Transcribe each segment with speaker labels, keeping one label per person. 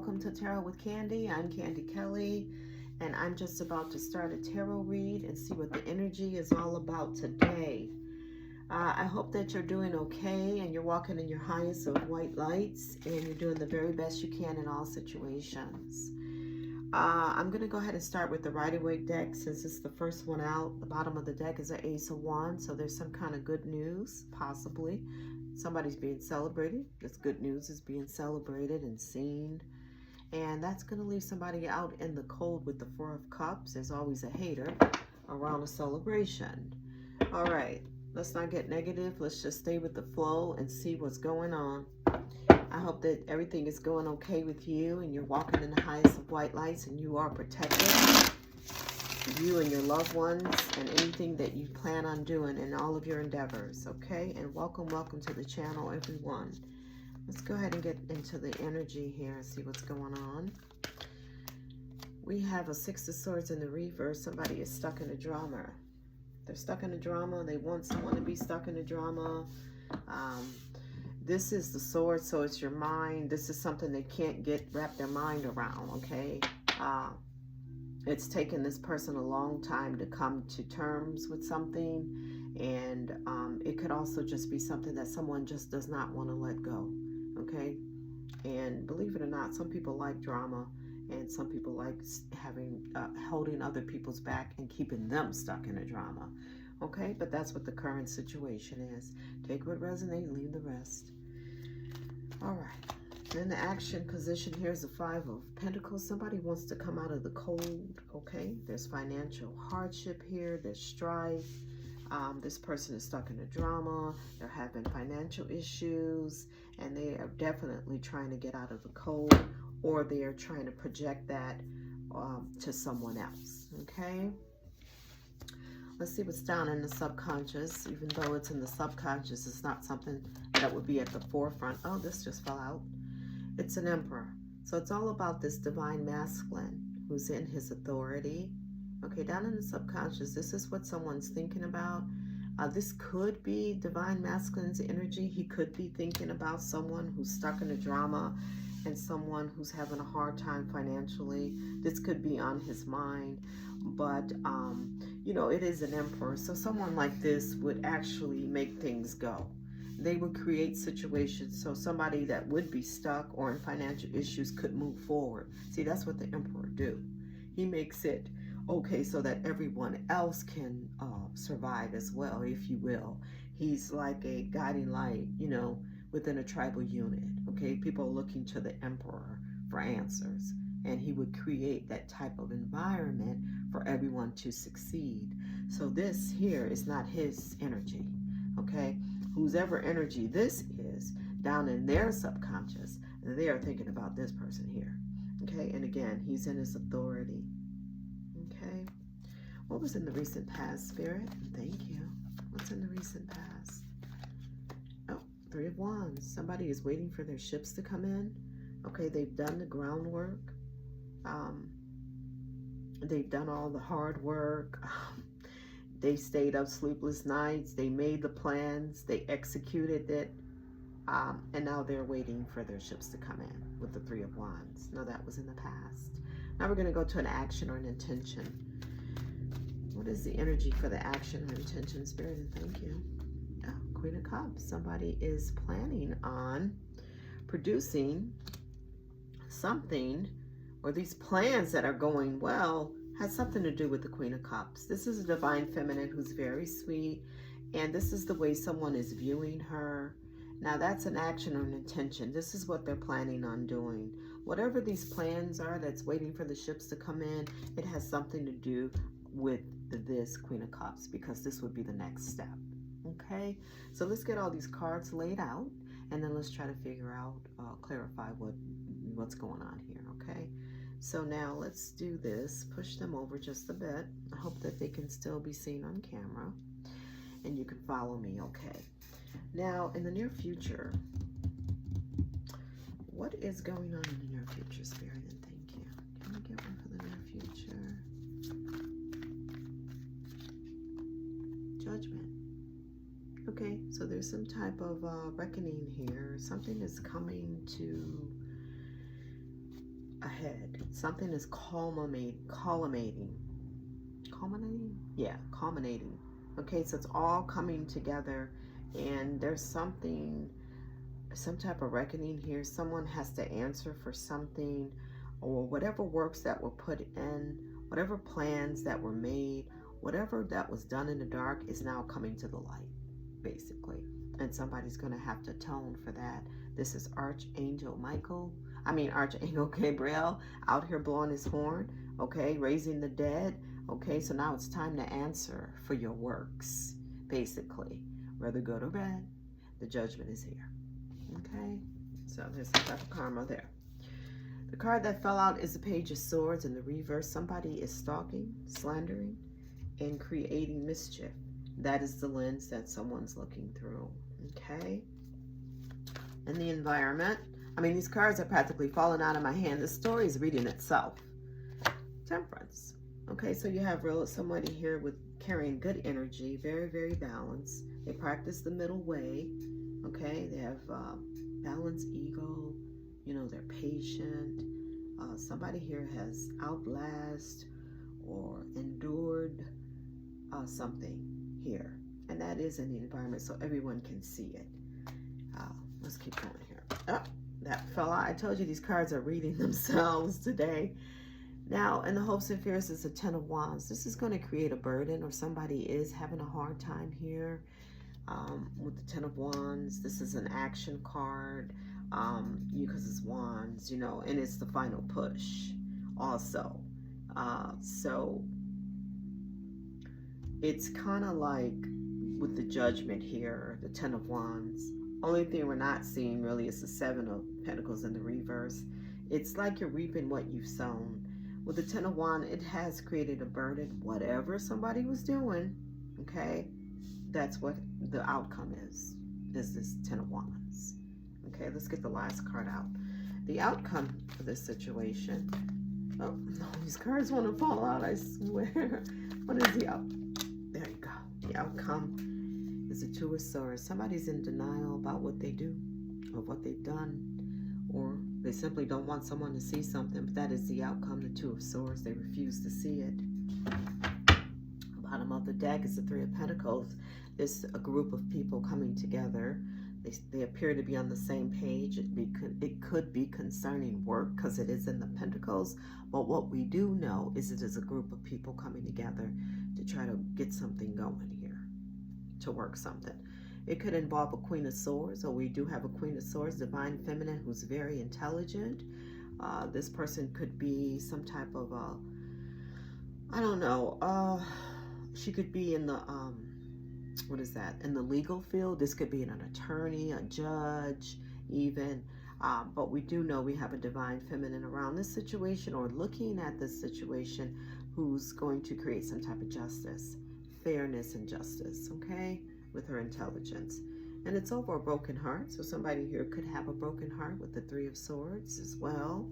Speaker 1: welcome to Tarot with Candy. I'm Candy Kelly, and I'm just about to start a tarot read and see what the energy is all about today. I hope that you're doing okay and you're walking in your highest of white lights and you're doing the very best you can in all situations. I'm going to go ahead and start with the Rider-Waite deck since it's the first one out. The bottom of the deck is an Ace of Wands, so there's some kind of good news, possibly. Somebody's being celebrated. This good news is being celebrated and seen. And that's going to leave somebody out in the cold with the Four of Cups. There's always a hater around a celebration. All right, let's not get negative. Let's just stay with the flow and see what's going on. I hope that everything is going okay with you and you're walking in the highest of white lights and you are protected. You and your loved ones and anything that you plan on doing in all of your endeavors, okay? And welcome to the channel, everyone. Let's go ahead and get into the energy here and see what's going on. We have a Six of Swords in the reverse. Somebody is stuck in a drama. They're stuck in a drama. They want someone to be stuck in a drama. This is the sword, so it's your mind. This is something they can't wrap their mind around, okay? It's taken this person a long time to come to terms with something, and it could also just be something that someone just does not want to let go, okay? And believe it or not, some people like drama, and some people like holding other people's back and keeping them stuck in a drama, okay? But that's what the current situation is. Take what resonates, leave the rest. All right. In the action position, here's the Five of Pentacles. Somebody wants to come out of the cold, okay? There's financial hardship here. There's strife. This person is stuck in a drama. They're having financial issues, and they are definitely trying to get out of the cold, or they are trying to project that to someone else, okay? Let's see what's down in the subconscious. Even though it's in the subconscious, it's not something that would be at the forefront. Oh, this just fell out. It's an Emperor. So it's all about this divine masculine who's in his authority. Okay, down in the subconscious, this is what someone's thinking about. This could be divine masculine's energy. He could be thinking about someone who's stuck in a drama and someone who's having a hard time financially. This could be on his mind. But, you know, it is an Emperor. So someone like this would actually make things go. They would create situations so somebody that would be stuck or in financial issues could move forward. See, that's what the Emperor do. He makes it okay so that everyone else can survive as well, if you will. He's like a guiding light, you know, within a tribal unit. Okay, people are looking to the Emperor for answers, and he would create that type of environment for everyone to succeed. So this here is not his energy, okay? Whosever energy this is, down in their subconscious, they are thinking about this person here, okay? And again, he's in his authority, okay? What was in the recent past, Spirit? Thank you. What's in the recent past? Oh, Three of Wands. Somebody is waiting for their ships to come in. Okay, they've done the groundwork. They've done all the hard work. They stayed up sleepless nights. They made the plans. They executed it. And now they're waiting for their ships to come in with the Three of Wands. Now that was in the past. Now we're going to go to an action or an intention. What is the energy for the action or intention, Spirit? And thank you. Oh, Queen of Cups. Somebody is planning on producing something, or these plans that are going well has something to do with the Queen of Cups. This is a divine feminine who's very sweet, and this is the way someone is viewing her. Now that's an action or an intention. This is what they're planning on doing. Whatever these plans are that's waiting for the ships to come in, it has something to do with this Queen of Cups, because this would be the next step. Okay, so let's get all these cards laid out, and then let's try to figure out, clarify what's going on here, okay? So now let's do this. Push them over just a bit. I hope that they can still be seen on camera and you can follow me, okay? Now, in the near future, what is going on in the near future, Spirit? And thank you. Can we get one for the near future? Judgment. Okay, so there's some type of reckoning here. Something is coming to ahead. Something is culminating. Yeah, culminating. Okay, so it's all coming together, and there's something, some type of reckoning here. Someone has to answer for something, or whatever works that were put in, whatever plans that were made, whatever that was done in the dark is now coming to the light, basically. And somebody's going to have to atone for that. This is Archangel Gabriel out here blowing his horn, okay, raising the dead. Okay, so now it's time to answer for your works, basically. Whether good or bad, the judgment is here. Okay, so there's some type of karma there. The card that fell out is the Page of Swords in the reverse. Somebody is stalking, slandering, and creating mischief. That is the lens that someone's looking through. Okay, and the environment. I mean, these cards are practically falling out of my hand. The story is reading itself. Temperance. Okay, so you have somebody here with carrying good energy, very, very balanced. They practice the middle way. Okay, they have balanced ego. You know, they're patient. Somebody here has outlasted or endured something here. And that is in the environment, so everyone can see it. Let's keep going here. Oh, that fell out. I told you these cards are reading themselves today. Now, in the hopes and fears is the Ten of Wands. This is going to create a burden, or somebody is having a hard time here with the Ten of Wands. This is an action card because it's wands, you know, and it's the final push also. So it's kind of like with the Judgment here, the Ten of Wands. Only thing we're not seeing really is the Seven of Pentacles in the reverse. It's like you're reaping what you've sown. With the Ten of Wands, it has created a burden. Whatever somebody was doing, okay, that's what the outcome is this Ten of Wands. Okay, let's get the last card out. The outcome of this situation. Oh, no, these cards want to fall out, I swear. What is the outcome? There you go. The outcome is the Two of Swords. Somebody's in denial about what they do or what they've done, or they simply don't want someone to see something, but that is the outcome, the Two of Swords. They refuse to see it. Bottom of the deck is the Three of Pentacles. It's a group of people coming together. They appear to be on the same page. It could be concerning work because it is in the Pentacles. But what we do know is it is a group of people coming together to try to get something going here, to work something. It could involve a Queen of Swords, or we do have a Queen of Swords, Divine Feminine, who's very intelligent. This person could be some type of I don't know, she could be in the, what is that, in the legal field. This could be an attorney, a judge, even. But we do know we have a Divine Feminine around this situation, or looking at this situation, who's going to create some type of justice, fairness and justice, okay, with her intelligence. And it's over a broken heart, so somebody here could have a broken heart with the Three of Swords as well.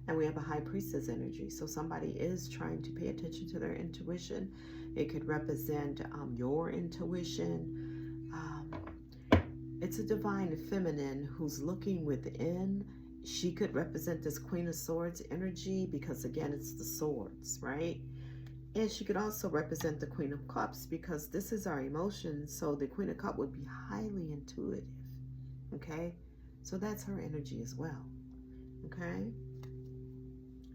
Speaker 1: And we have a High Priestess energy, so somebody is trying to pay attention to their intuition. It could represent your intuition. It's a Divine Feminine who's looking within. She could represent this Queen of Swords energy because, again, it's the swords, right? And she could also represent the Queen of Cups because this is our emotions. So the Queen of Cups would be highly intuitive, okay? So that's her energy as well, okay?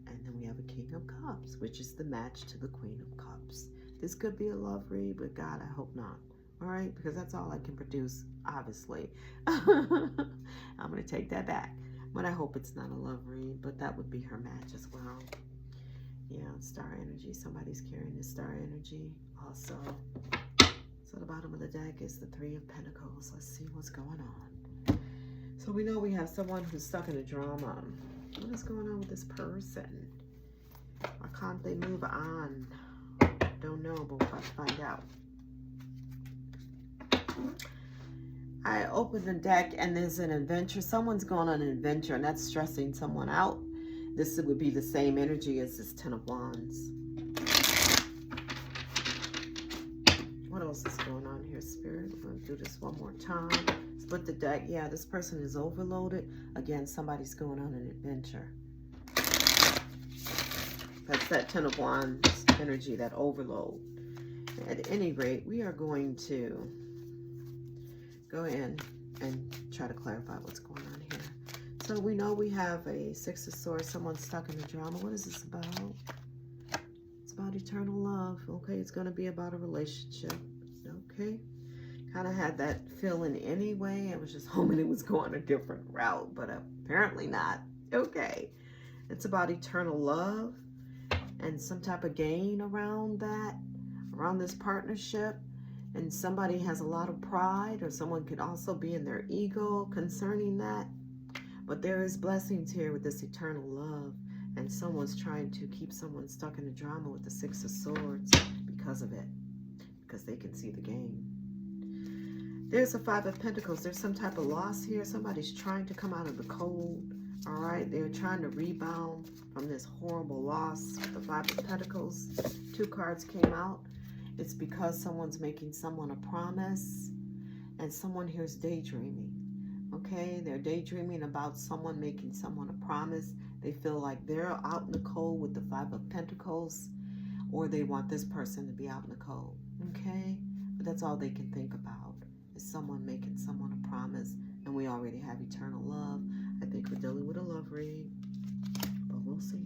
Speaker 1: And then we have a King of Cups, which is the match to the Queen of Cups. This could be a love read, but God, I hope not. All right, because that's all I can produce, obviously. I'm going to take that back. But I hope it's not a love read, but that would be her match as well. Yeah, star energy. Somebody's carrying the star energy also. So the bottom of the deck is the Three of Pentacles. Let's see what's going on. So we know we have someone who's stuck in a drama. What is going on with this person? Or can't they move on? Don't know, but we'll find out. I opened the deck and there's an adventure. Someone's going on an adventure and that's stressing someone out. This would be the same energy as this Ten of Wands. What else is going on here, Spirit? We're going to do this one more time. Split the deck. Yeah, this person is overloaded. Again, somebody's going on an adventure. That's that Ten of Wands energy, that overload. At any rate, we are going to go in and try to clarify what's going on here. So we know we have a Six of Swords, someone stuck in a drama. What is this about? It's about eternal love. Okay, it's going to be about a relationship. Okay, kind of had that feeling anyway. I was just hoping it was going a different route, but apparently not. Okay, it's about eternal love and some type of gain around that, around this partnership. And somebody has a lot of pride, or someone could also be in their ego concerning that. But there is blessings here with this eternal love, and someone's trying to keep someone stuck in a drama with the Six of Swords because of it, because they can see the game. There's a Five of Pentacles. There's some type of loss here. Somebody's trying to come out of the cold. All right, they're trying to rebound from this horrible loss. The Five of Pentacles. Two cards came out. It's because someone's making someone a promise, and someone here is daydreaming. Okay, they're daydreaming about someone making someone a promise. They feel like they're out in the cold with the Five of Pentacles, or they want this person to be out in the cold. Okay, but that's all they can think about, is someone making someone a promise. And we already have eternal love. I think we're dealing with a love read, but we'll see.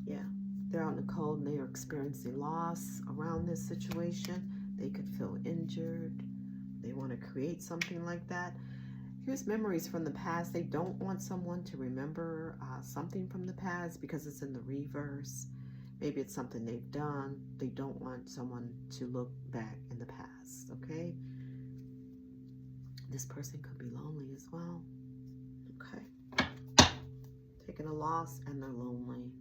Speaker 1: Yeah, they're out in the cold and they are experiencing loss around this situation. They could feel injured. They want to create something like that. Here's memories from the past. They don't want someone to remember something from the past because it's in the reverse. Maybe it's something they've done. They don't want someone to look back in the past, okay? This person could be lonely as well. Okay. Taking a loss and they're lonely.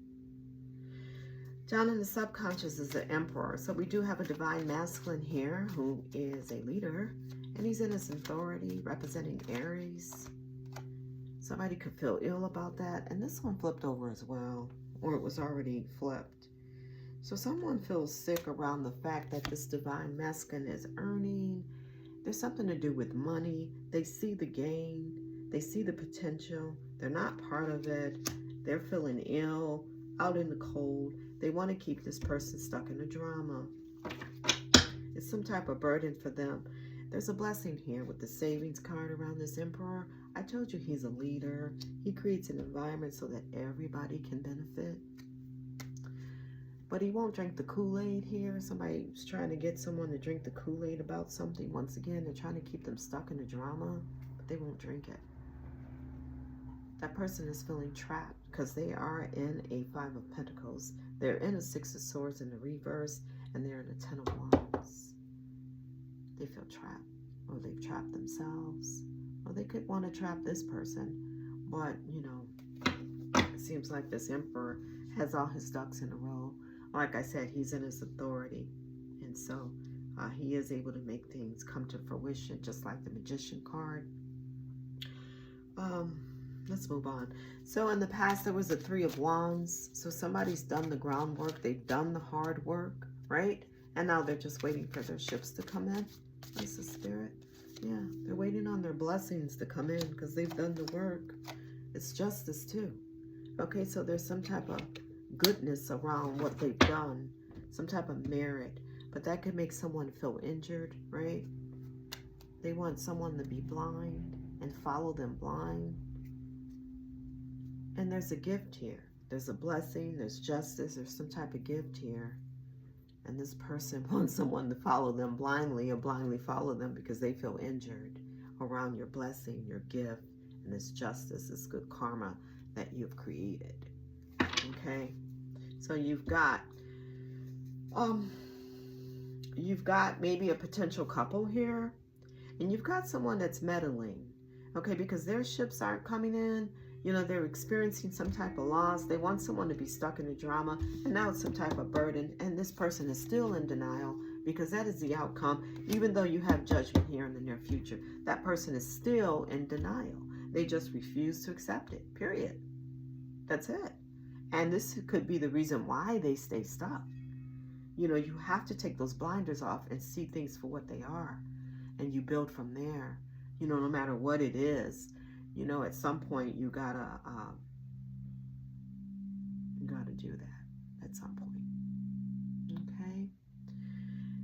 Speaker 1: Down in the subconscious is the Emperor. So we do have a divine masculine here who is a leader. And he's in his authority, representing Aries. Somebody could feel ill about that. And this one flipped over as well. Or it was already flipped. So someone feels sick around the fact that this divine masculine is earning. There's something to do with money. They see the gain. They see the potential. They're not part of it. They're feeling ill, out in the cold. They want to keep this person stuck in a drama. It's some type of burden for them. There's a blessing here with the savings card around this Emperor. I told you he's a leader. He creates an environment so that everybody can benefit. But he won't drink the Kool-Aid here. Somebody's trying to get someone to drink the Kool-Aid about something. Once again, they're trying to keep them stuck in a drama, but they won't drink it. That person is feeling trapped because they are in a Five of Pentacles. They're in a Six of Swords in the reverse, and they're in a Ten of Wands. They feel trapped, or they've trapped themselves, or they could want to trap this person. But, you know, it seems like this Emperor has all his ducks in a row. Like I said, he's in his authority, and so he is able to make things come to fruition, just like the Magician card. Let's move on. So in the past, there was a Three of Wands. So somebody's done the groundwork. They've done the hard work, right? And now they're just waiting for their ships to come in. That's the Spirit. Yeah, they're waiting on their blessings to come in because they've done the work. It's justice too. Okay, so there's some type of goodness around what they've done, some type of merit, but that could make someone feel injured, right? They want someone to be blind and follow them blind. And there's a gift here. There's a blessing, there's justice, there's some type of gift here. And this person wants someone to follow them blindly, or blindly follow them because they feel injured around your blessing, your gift, and this justice, this good karma that you've created. Okay, so you've got maybe a potential couple here, and you've got someone that's meddling, okay, because their ships aren't coming in. You know, they're experiencing some type of loss. They want someone to be stuck in a drama, and now it's some type of burden, and this person is still in denial because that is the outcome. Even though you have judgment here in the near future, that person is still in denial. They just refuse to accept it, period. That's it. And this could be the reason why they stay stuck. You know, you have to take those blinders off and see things for what they are. And you build from there, you know, no matter what it is. You know, at some point you gotta do that at some point. Okay.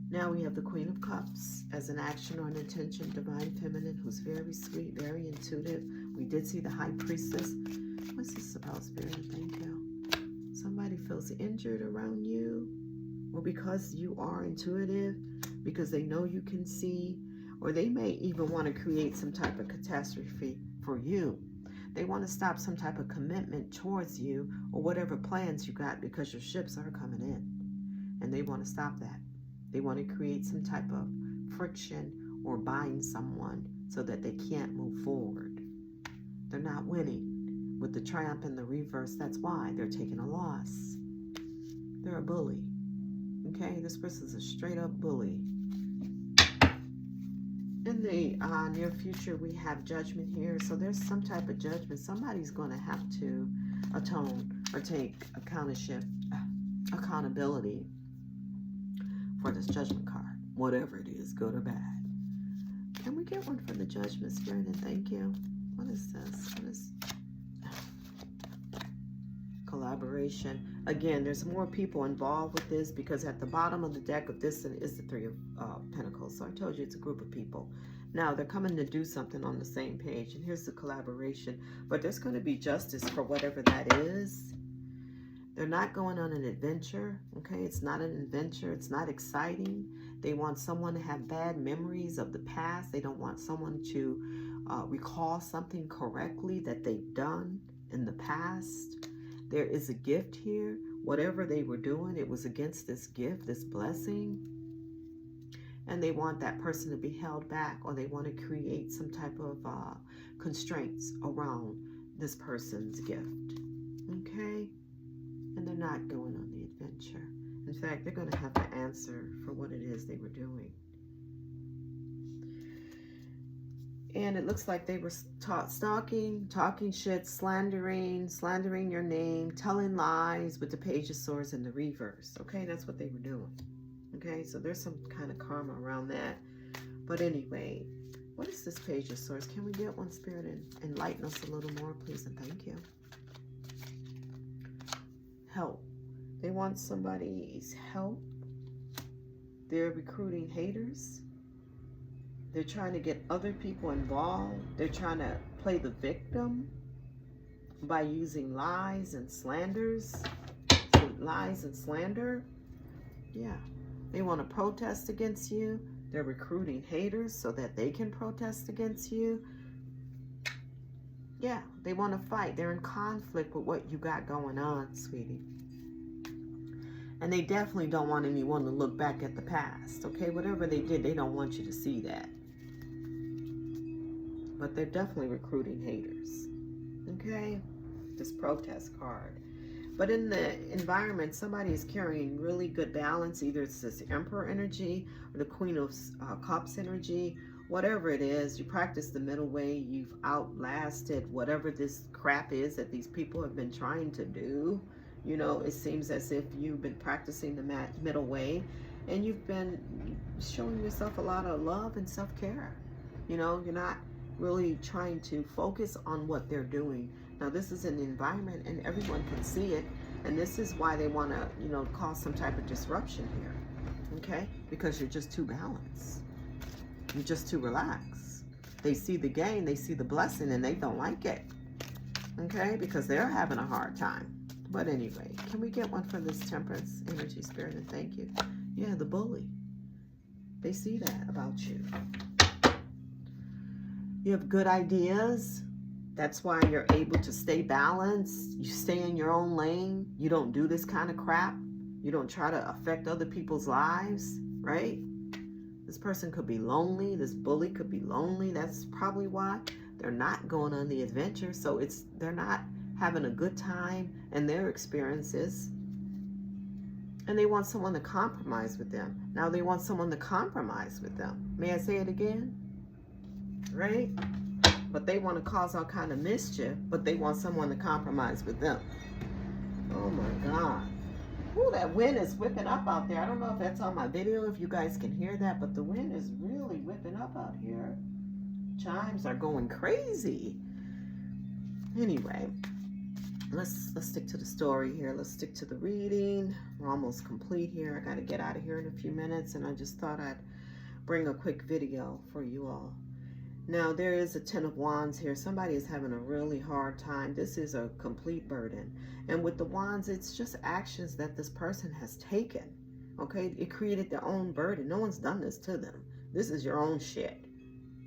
Speaker 1: Now we have the Queen of Cups as an action or an intention, divine feminine, who's very sweet, very intuitive. We did see the High Priestess. What's this about, Spirit? Thank you. Somebody feels injured around you, or because you are intuitive, because they know you can see, or they may even want to create some type of catastrophe for you. They want to stop some type of commitment towards you or whatever plans you got, because your ships are coming in, and they want to stop that. They want to create some type of friction or bind someone so that they can't move forward. They're not winning. With the triumph in the reverse, that's why they're taking a loss. They're a bully. Okay, this person's a straight up bully. In the near future, we have judgment here. So there's some type of judgment. Somebody's going to have to atone or take accountability for this judgment card, whatever it is, good or bad. Can we get one for the judgment, Spirit? And thank you. What is this? What is collaboration? Again, there's more people involved with this, because at the bottom of the deck of this is the Three of Pentacles. So I told you it's a group of people. Now they're coming to do something on the same page, and here's the collaboration. But there's going to be justice for whatever that is. They're not going on an adventure, okay? It's not an adventure. It's not exciting. They want someone to have bad memories of the past. They don't want someone to recall something correctly that they've done in the past. There is a gift here. Whatever they were doing, it was against this gift, this blessing. And they want that person to be held back, or they want to create some type of constraints around this person's gift, okay? And they're not going on the adventure. In fact, they're going to have to answer for what it is they were doing. And it looks like they were stalking, talking shit, slandering your name, telling lies with the Page of Swords in the reverse. Okay, that's what they were doing. Okay, so there's some kind of karma around that. But anyway, what is this Page of Swords? Can we get one, Spirit, and enlighten us a little more, please? And thank you. Help. They want somebody's help. They're recruiting haters. They're trying to get other people involved. They're trying to play the victim by using lies and slanders. Lies and slander. Yeah. They want to protest against you. They're recruiting haters so that they can protest against you. Yeah, they want to fight. They're in conflict with what you got going on, sweetie. And they definitely don't want anyone to look back at the past, okay? Whatever they did, they don't want you to see that. But they're definitely recruiting haters, okay? This protest card. But in the environment, somebody is carrying really good balance. Either it's this Emperor energy or the Queen of Cups energy. Whatever it is, you practice the middle way. You've outlasted whatever this crap is that these people have been trying to do. You know, it seems as if you've been practicing the middle way, and you've been showing yourself a lot of love and self-care. You know, you're not really trying to focus on what they're doing. Now, this is an environment, and everyone can see it, and this is why they want to, you know, cause some type of disruption here, okay? Because you're just too balanced. You're just too relaxed. They see the gain, they see the blessing, and they don't like it, okay? Because they're having a hard time. But anyway, can we get one for this Temperance energy, Spirit? And thank you. Yeah, the bully. They see that about you. You have good ideas. That's why you're able to stay balanced. You stay in your own lane. You don't do this kind of crap. You don't try to affect other people's lives, right? This person could be lonely. This bully could be lonely. That's probably why they're not going on the adventure. So they're not having a good time in their experiences. And they want someone to compromise with them. Now they want someone to compromise with them. May I say it again? Right? But they want to cause all kind of mischief, but they want someone to compromise with them. Oh my God. Ooh, that wind is whipping up out there. I don't know if that's on my video, if you guys can hear that, but the wind is really whipping up out here. Chimes are going crazy. Anyway, let's stick to the story here. Let's stick to the reading. We're almost complete here. I got to get out of here in a few minutes, and I just thought I'd bring a quick video for you all. Now, there is a 10 of Wands here. Somebody is having a really hard time. This is a complete burden. And with the Wands, it's just actions that this person has taken. Okay? It created their own burden. No one's done this to them. This is your own shit.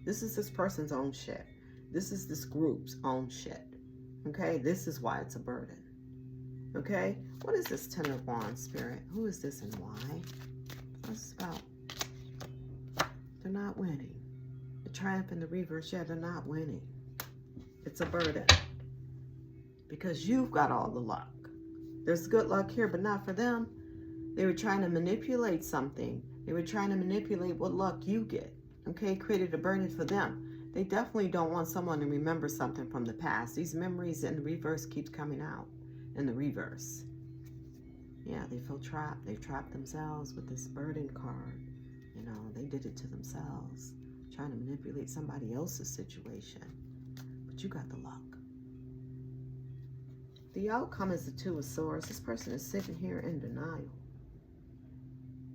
Speaker 1: This is this person's own shit. This is this group's own shit. Okay? This is why it's a burden. Okay? What is this 10 of Wands, Spirit? Who is this and why? What's about? They're not winning. The triumph in the reverse, yeah, they're not winning. It's a burden. Because you've got all the luck. There's good luck here, but not for them. They were trying to manipulate something. They were trying to manipulate what luck you get. Okay, created a burden for them. They definitely don't want someone to remember something from the past. These memories in the reverse keeps coming out in the reverse. Yeah, they feel trapped. They've trapped themselves with this burden card. You know, they did it to themselves. Trying to manipulate somebody else's situation. But you got the luck. The outcome is the 2 of Swords. This person is sitting here in denial.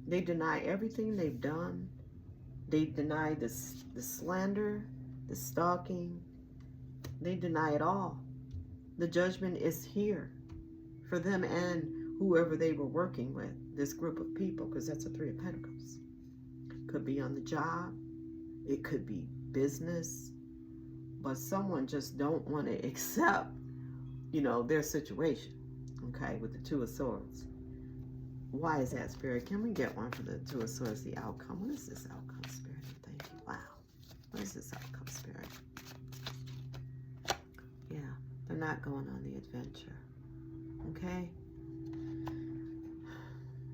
Speaker 1: They deny everything they've done. They deny the slander, the stalking. They deny it all. The judgment is here for them and whoever they were working with, this group of people, because that's a 3 of Pentacles. Could be on the job. It could be business, but someone just don't want to accept, you know, their situation, okay, with the 2 of Swords. Why is that, Spirit? Can we get one for the 2 of Swords, the outcome? What is this outcome, Spirit? Thank you. Wow. What is this outcome, Spirit? Yeah, they're not going on the adventure, okay?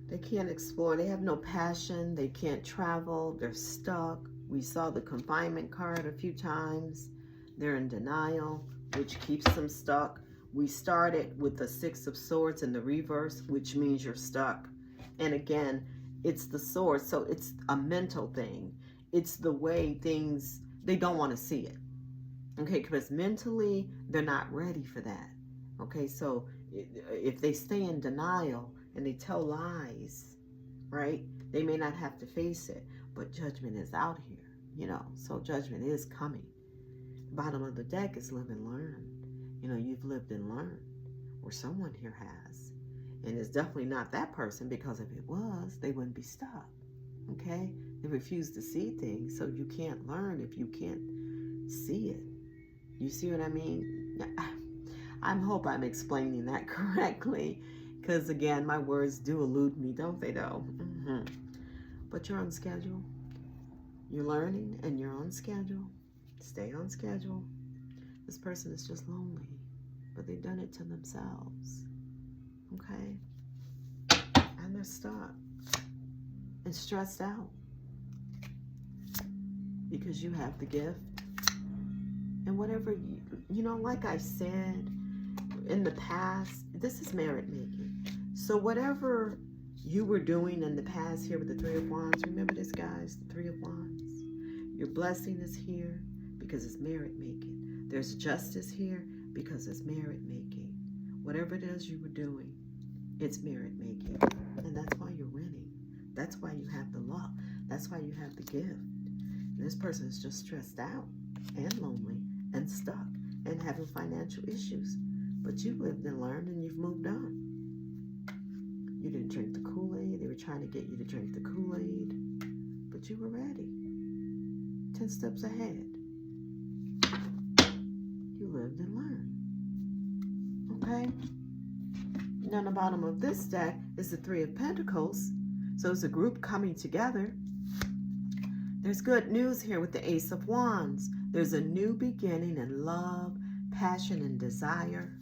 Speaker 1: They can't explore. They have no passion. They can't travel. They're stuck. We saw the confinement card a few times. They're in denial, which keeps them stuck. We started with the 6 of Swords in the reverse, which means you're stuck. And again, it's the Swords, so it's a mental thing. It's the way things, they don't want to see it. Okay, because mentally, they're not ready for that. Okay, so if they stay in denial and they tell lies, right, they may not have to face it. But judgment is out here, you know, so judgment is coming. Bottom of the deck is live and learn. You know, you've lived and learned, or someone here has. And it's definitely not that person, because if it was, they wouldn't be stuck, okay? They refuse to see things, so you can't learn if you can't see it. You see what I mean? I hope I'm explaining that correctly, because again, my words do elude me, don't they though? But you're on schedule. You're learning and you're on schedule. Stay on schedule. This person is just lonely, but they've done it to themselves. Okay? And they're stuck and stressed out because you have the gift. And whatever, you know, like I said in the past, this is merit making. So whatever you were doing in the past here with the 3 of Wands, remember this, guys, the 3 of Wands. Your blessing is here because it's merit making. There's justice here because it's merit making. Whatever it is you were doing, it's merit making. And that's why you're winning. That's why you have the luck. That's why you have the gift. And this person is just stressed out and lonely and stuck and having financial issues. But you've lived and learned and you've moved on. You didn't drink the Kool-Aid. They were trying to get you to drink the Kool-Aid. But you were ready. 10 steps ahead. You lived and learned. Okay? And on the bottom of this deck is the 3 of Pentacles. So it's a group coming together. There's good news here with the Ace of Wands. There's a new beginning in love, passion, and desire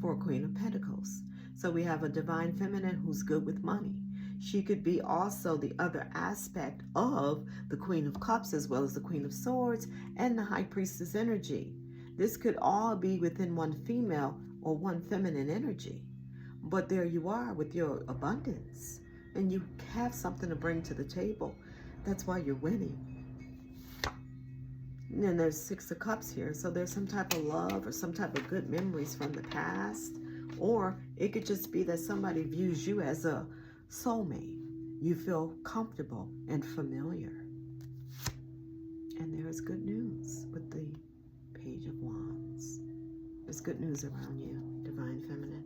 Speaker 1: for Queen of Pentacles. So we have a divine feminine who's good with money. She could be also the other aspect of the Queen of Cups, as well as the Queen of Swords and the High Priestess energy. This could all be within one female or one feminine energy. But there you are with your abundance. And you have something to bring to the table. That's why you're winning. And then there's Six of Cups here. So there's some type of love or some type of good memories from the past. Or it could just be that somebody views you as a soulmate. You feel comfortable and familiar. And there is good news with the Page of Wands. There's good news around you, Divine Feminine.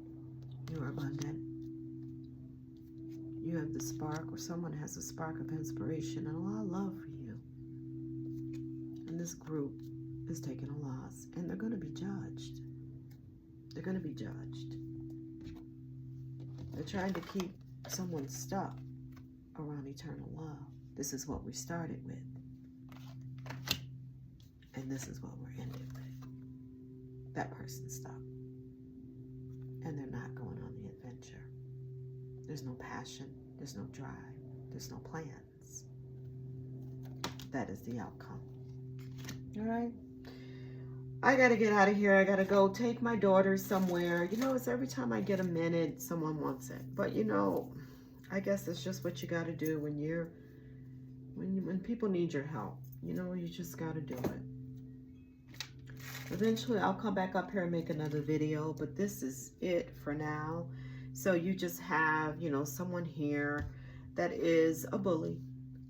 Speaker 1: You are abundant. You have the spark, or someone has a spark of inspiration and a lot of love for you. And this group is taking a loss, and they're going to be judged. They're going to be judged. They're trying to keep someone stuck around eternal love. This is what we started with. And this is what we're ending with. That person's stuck. And they're not going on the adventure. There's no passion. There's no drive. There's no plans. That is the outcome. All right? I got to get out of here. I got to go take my daughter somewhere. You know, it's every time I get a minute, someone wants it. But, you know, I guess it's just what you got to do when people need your help. You know, you just got to do it. Eventually, I'll come back up here and make another video, but this is it for now. So you just have, you know, someone here that is a bully,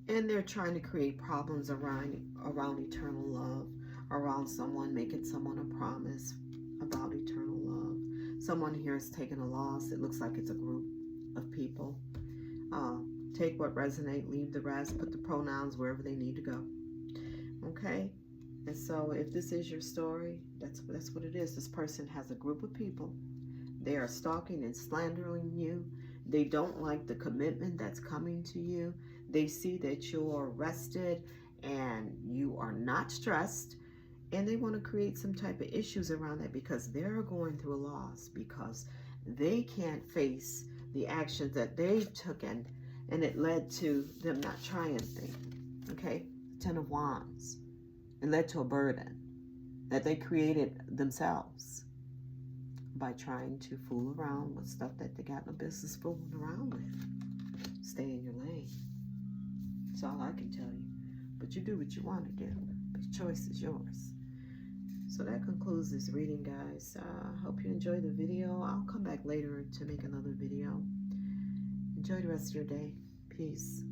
Speaker 1: and they're trying to create problems around eternal love, around someone making someone a promise about eternal love. Someone here is taking a loss. It looks like it's a group of people. Take what resonates, leave the rest, put the pronouns wherever they need to go. Okay? And so if this is your story, that's what it is. This person has a group of people. They are stalking and slandering you. They don't like the commitment that's coming to you. They see that you're rested and you are not stressed. And they want to create some type of issues around that because they're going through a loss, because they can't face the actions that they've taken, and it led to them not triumphing. Okay? Ten of Wands. It led to a burden that they created themselves by trying to fool around with stuff that they got no business fooling around with. Stay in your lane. That's all I can tell you. But you do what you want to do. But the choice is yours. So that concludes this reading, guys. Hope you enjoyed the video. I'll come back later to make another video. Enjoy the rest of your day. Peace.